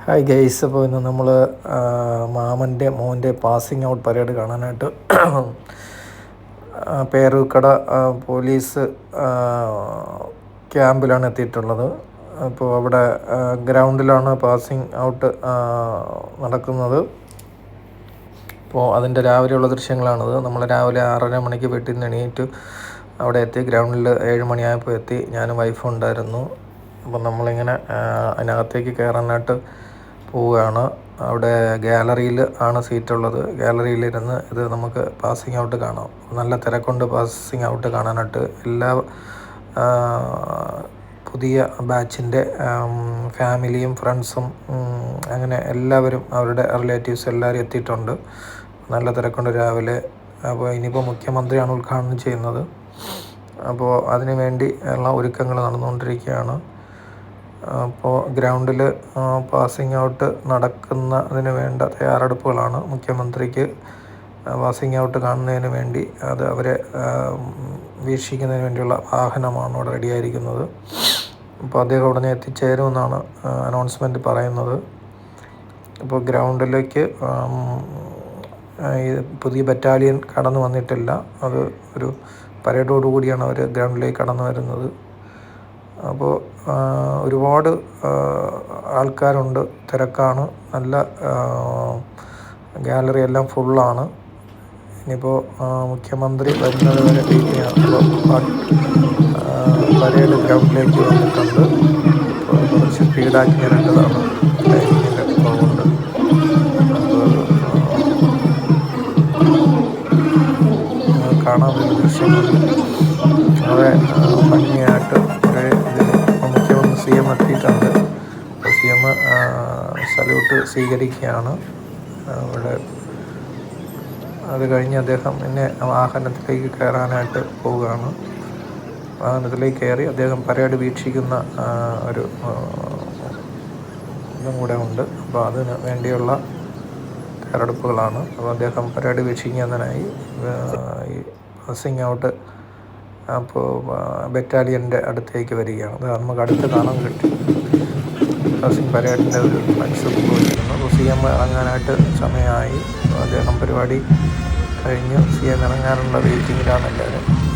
Hi guys. അപ്പോൾ ഇന്ന് നമ്മൾ മാമൻ്റെ മോൻ്റെ പാസിംഗ് ഔട്ട് പരേഡ് കാണാനായിട്ട് പേരൂർക്കട പോലീസ് ക്യാമ്പിലാണ് എത്തിയിട്ടുള്ളത്. അപ്പോൾ അവിടെ ഗ്രൗണ്ടിലാണ് പാസിംഗ് ഔട്ട് നടക്കുന്നത്. അപ്പോൾ അതിൻ്റെ രാവിലെയുള്ള ദൃശ്യങ്ങളാണിത്. നമ്മൾ രാവിലെ 6:30 മണിക്ക് വീട്ടിൽ നിന്ന് എണീറ്റ് അവിടെ എത്തി. ഗ്രൗണ്ടിൽ 7 മണിയായപ്പോൾ എത്തി. ഞാനും വൈഫും ഉണ്ടായിരുന്നു. അപ്പം നമ്മളിങ്ങനെ അതിനകത്തേക്ക് കയറാനായിട്ട് പോവുകയാണ്. അവിടെ ഗാലറിയിൽ ആണ് സീറ്റുള്ളത്. ഗാലറിയിലിരുന്ന് ഇത് നമുക്ക് പാസിംഗ് ഔട്ട് കാണാം. നല്ല തിരക്കുണ്ട് പാസിംഗ് ഔട്ട് കാണാനായിട്ട്. എല്ലാ പുതിയ ബാച്ചിൻ്റെ ഫാമിലിയും ഫ്രണ്ട്സും അങ്ങനെ എല്ലാവരും അവരുടെ റിലേറ്റീവ്സ് എല്ലാവരും എത്തിയിട്ടുണ്ട്. നല്ല തിരക്കുണ്ട് രാവിലെ. അപ്പോൾ ഇനിയിപ്പോൾ മുഖ്യമന്ത്രിയാണ് ഉദ്ഘാടനം ചെയ്യുന്നത്. അപ്പോൾ അതിനു വേണ്ടി ഉള്ള ഒരുക്കങ്ങൾ നടന്നുകൊണ്ടിരിക്കുകയാണ്. അപ്പോൾ ഗ്രൗണ്ടിൽ പാസിംഗ് ഔട്ട് നടക്കുന്നതിന് വേണ്ട തയ്യാറെടുപ്പുകളാണ്. മുഖ്യമന്ത്രിക്ക് പാസിംഗ് ഔട്ട് കാണുന്നതിന് വേണ്ടി അവരെ വീക്ഷിക്കുന്നതിന് വേണ്ടിയുള്ള വാഹനമാണ് അവിടെ റെഡിയായിരിക്കുന്നത്. അപ്പോൾ അദ്ദേഹം ഉടനെ എത്തിച്ചേരുമെന്നാണ് അനൗൺസ്മെൻറ്റ് പറയുന്നത്. ഇപ്പോൾ ഗ്രൗണ്ടിലേക്ക് പുതിയ ബറ്റാലിയൻ കടന്നു വന്നിട്ടില്ല. അത് ഒരു പരേഡോടുകൂടിയാണ് അവർ ഗ്രൗണ്ടിലേക്ക് കടന്നു വരുന്നത്. അപ്പോൾ ഒരുപാട് ആൾക്കാരുണ്ട്, തിരക്കാണ്. നല്ല ഗാലറി എല്ലാം ഫുള്ളാണ്. ഇനിയിപ്പോൾ മുഖ്യമന്ത്രി വരുന്നത് വരെ വെയിറ്റ് ചെയ്യാം. അപ്പോൾ പരേഡ് ഗ്രൗണ്ടിലേക്ക് വന്നിട്ടുണ്ട്. ഇപ്പോൾ കുറച്ച് സ്പീഡാക്കി വരേണ്ടതാണ്, ടൈമിങ്ങിൻ്റെ കുറവുണ്ട്. അപ്പോൾ കാണാൻ വരുന്ന ദൃശ്യങ്ങൾ വളരെ ഭംഗിയായിട്ട് മുഖ്യമന്ത്രി CM എത്തിയിട്ടുണ്ട്. CM സല്യൂട്ട് സ്വീകരിക്കുകയാണ് അവിടെ. അത് കഴിഞ്ഞ് അദ്ദേഹം പിന്നെ വാഹനത്തിലേക്ക് കയറാനായിട്ട് പോവുകയാണ്. വാഹനത്തിലേക്ക് കയറി അദ്ദേഹം പരേഡ് വീക്ഷിക്കുന്ന ഒരു ഇതും കൂടെ ഉണ്ട്. അപ്പോൾ അതിന് വേണ്ടിയുള്ള തയ്യാറെടുപ്പുകളാണ്. അപ്പോൾ അദ്ദേഹം പരേഡ് വീക്ഷിക്കുന്നതിനായി ഈ പാസിംഗ് ഔട്ട് അപ്പോൾ ബറ്റാലിയൻ്റെ അടുത്തേക്ക് വരികയാണ്. അത് നമുക്ക് അടുത്ത് കാണാൻ കിട്ടി. പാസിംഗ് പരേഡിൻ്റെ ഒരു ഫ്ലക്സ് പോയിരിക്കുന്നു. അപ്പോൾ CM ഇറങ്ങാനായിട്ട് സമയമായി. അദ്ദേഹം പരിപാടി കഴിഞ്ഞ് CM ഇറങ്ങാനുള്ള വെയിറ്റിങ്ങിലാണ് എല്ലാവരും.